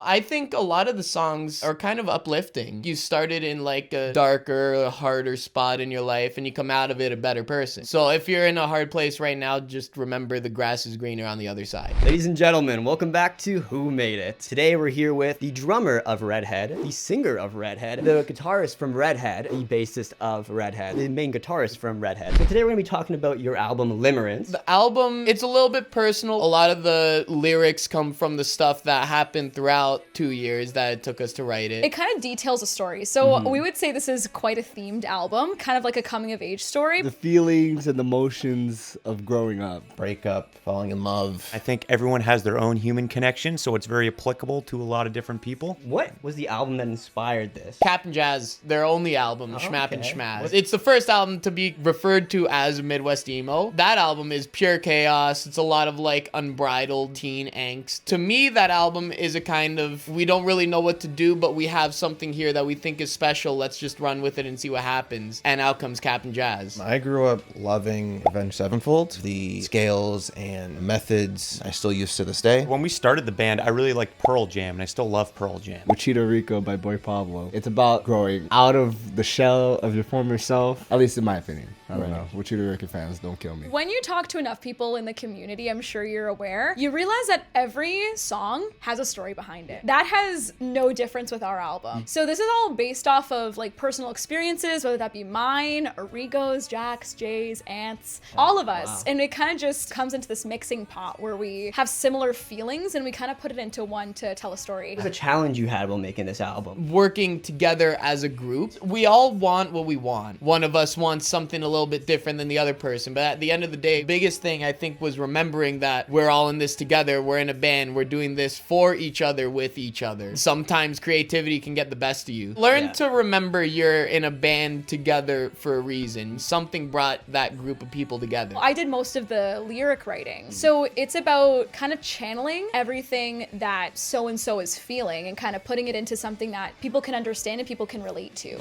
I think a lot of the songs are kind of uplifting. You started in like a darker, harder spot in your life and you come out of it a better person. So if you're in a hard place right now, just remember the grass is greener on the other side. Ladies and gentlemen, welcome back to Who Made It? Today we're here with the drummer of Redhed, the singer of Redhed, the guitarist from Redhed, the bassist of Redhed, the main guitarist from Redhed. So today we're going to be talking about your album Limerence. The album, it's a little bit personal. A lot of the lyrics come from the stuff that happened throughout 2 years that it took us to write it. It kind of details a story. So we would say this is quite a themed album, kind of like a coming of age story. The feelings and emotions of growing up. Breakup, falling in love. I think everyone has their own human connection, so it's very applicable to a lot of different people. What was the album that inspired this? Cap'n Jazz, their only album, Schmap and okay. Schmaz. It's the first album to be referred to as Midwest emo. That album is pure chaos. It's a lot of like unbridled teen angst. To me, that album is a kind of, we don't really know what to do, but we have something here that we think is special. Let's just run with it and see what happens. And out comes Cap'n Jazz. I grew up loving Avenged Sevenfold. The scales and methods I still use to this day. When we started the band, I really liked Pearl Jam, and I still love Pearl Jam. Wichita Rico by Boy Pablo. It's about growing out of the shell of your former self, at least in my opinion. I don't know. Wichita Rico fans, don't kill me. When you talk to enough people in the community, I'm sure you're aware, you realize that every song has a story behind it. That has no difference with our album. So this is all based off of like personal experiences, whether that be mine, Arrigo's, Jack's, Jay's, Ant's, all of us. And it kind of just comes into this mixing pot where we have similar feelings and we kind of put it into one to tell a story. What was a challenge you had while making this album? Working together as a group, we all want what we want. One of us wants something a little bit different than the other person, but at the end of the day, biggest thing I think was remembering that we're all in this together. We're in a band. We're doing this for each other, with each other. Sometimes creativity can get the best of you. Learn to remember you're in a band together for a reason. Something brought that group of people together. I did most of the lyric writing. So it's about kind of channeling everything that so-and-so is feeling and kind of putting it into something that people can understand and people can relate to.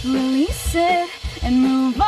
Release it and move on.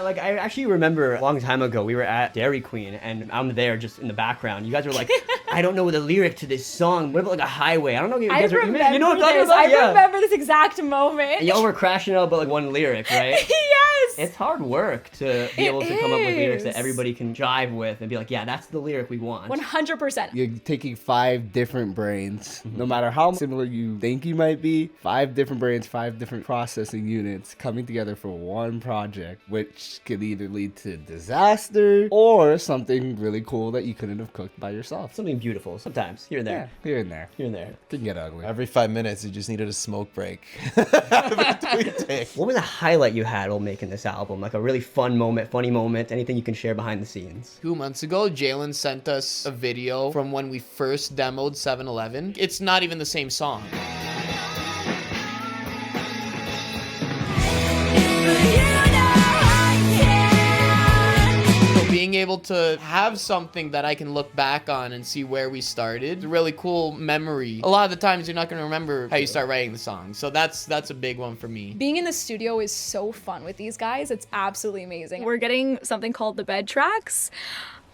Like, I actually remember a long time ago, we were at Dairy Queen, and I'm there just in the background. You guys were like, I don't know the lyric to this song. What about like a highway? I don't know if you guys remember you know what I'm talking this. about? I remember this exact moment. And y'all were crashing out about like one lyric, right? Yes! It's hard work to be able to come up with lyrics that is. everybody can jive with and be like, yeah, that's the lyric we want. 100%. You're taking 5 different brains, no matter how similar you think you might be, 5 different brains, 5 different processing units coming together for one project, which could either lead to disaster or something really cool that you couldn't have cooked by yourself. Something beautiful sometimes, here and there. Yeah, here and there. Here and there. Can get ugly. Every 5 minutes, you just needed a smoke break. Between takes. What was a highlight you had while making this album? Like a really fun moment, funny moment, anything you can share behind the scenes? 2 months ago, Jalen sent us a video from when we first demoed 7-Eleven. It's not even the same song. Being able to have something that I can look back on and see where we started, it's a really cool memory. A lot of the times you're not going to remember how you start writing the song. So that's a big one for me. Being in the studio is so fun with these guys. It's absolutely amazing. We're getting something called the bed tracks.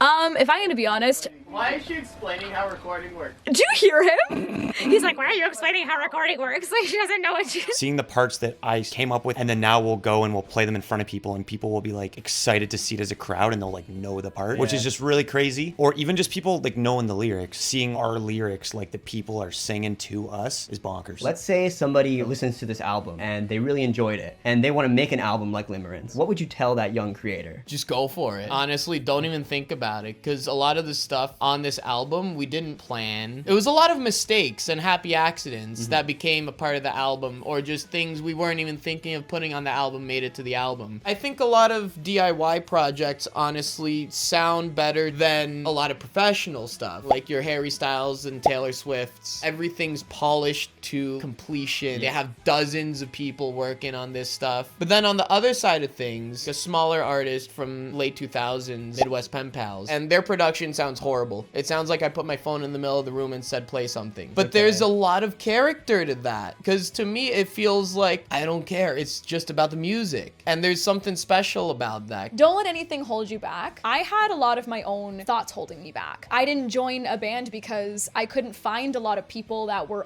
If I'm gonna be honest, Why is she explaining how recording works? do you hear him? He's like, why are you explaining how recording works? Like, she doesn't know what she... Seeing the parts that I came up with, and then now we'll go and we'll play them in front of people, and people will be like excited to see it as a crowd, and they'll like know the part, which is just really crazy. Or even just people like knowing the lyrics, seeing our lyrics like the people are singing to us is bonkers. Let's say somebody listens to this album and they really enjoyed it and they want to make an album like Limerence. What would you tell that young creator? Just go for it. Honestly, don't even think about it, because a lot of the stuff on this album we didn't plan. It was a lot of mistakes and happy accidents that became a part of the album, or just things we weren't even thinking of putting on the album made it to the album. I think a lot of DIY projects honestly sound better than a lot of professional stuff, like your Harry Styles and Taylor Swift's. Everything's polished to completion. They have dozens of people working on this stuff. But then on the other side of things, a smaller artist from late 2000s, Midwest Pen Pals, styles, and their production sounds horrible. It sounds like I put my phone in the middle of the room and said play something. But there's a lot of character to that, because to me it feels like I don't care. It's just about the music, and there's something special about that. Don't let anything hold you back. I had a lot of my own thoughts holding me back. I didn't join a band because I couldn't find a lot of people that were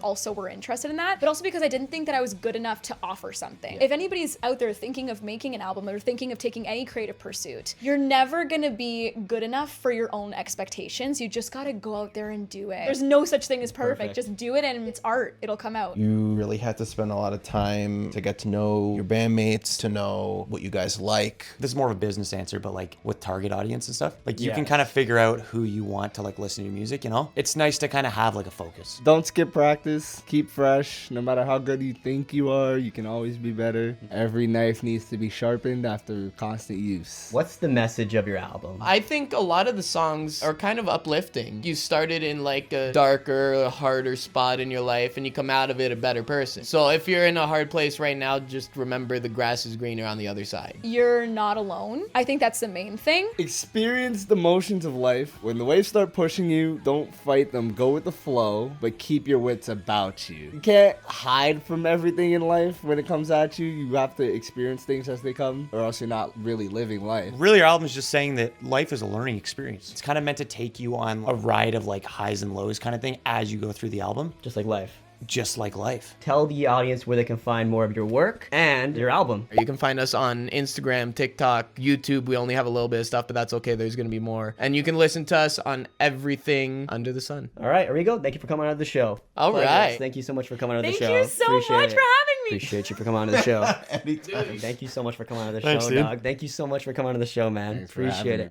interested in that, but also because I didn't think that I was good enough to offer something. If anybody's out there thinking of making an album or thinking of taking any creative pursuit, you're never gonna be good enough for your own expectations. You just gotta go out there and do it. There's no such thing as perfect. Just do it, and it's art. It'll come out. You really had to spend a lot of time to get to know your bandmates, to know what you guys like. This is more of a business answer, but like with target audience and stuff, like you can kind of figure out who you want to like listen to your music, you know? It's nice to kind of have like a focus. Don't skip practice. Keep fresh. No matter how good you think you are, you can always be better. Every knife needs to be sharpened after constant use. What's the message of your album? I think a lot of the songs are kind of uplifting. You started in like a darker, harder spot in your life, and you come out of it a better person. So if you're in a hard place right now, just remember the grass is greener on the other side. You're not alone. I think that's the main thing. Experience the motions of life. When the waves start pushing you, don't fight them. Go with the flow, but keep your wits about you. You can't hide from everything in life when it comes at you. You have to experience things as they come, or else you're not really living life. Really, your album is just saying that life is a learning experience. It's kind of meant to take you on a ride of like highs and lows kind of thing as you go through the album. Just like life. Just like life. Tell the audience where they can find more of your work and your album. You can find us on Instagram, TikTok, YouTube. We only have a little bit of stuff, but that's okay. There's going to be more. And you can listen to us on everything under the sun. All right, Arrigo, thank you for coming on the show. All Pleasure. right. Thank you so much for coming on the Thank show. you so Appreciate much it. for having me. Appreciate you for coming on the show. Anytime. Thank you so much for coming on the Thanks, show, dude. dog. Thank you so much for coming on the show, man. Thanks for Appreciate having it. me.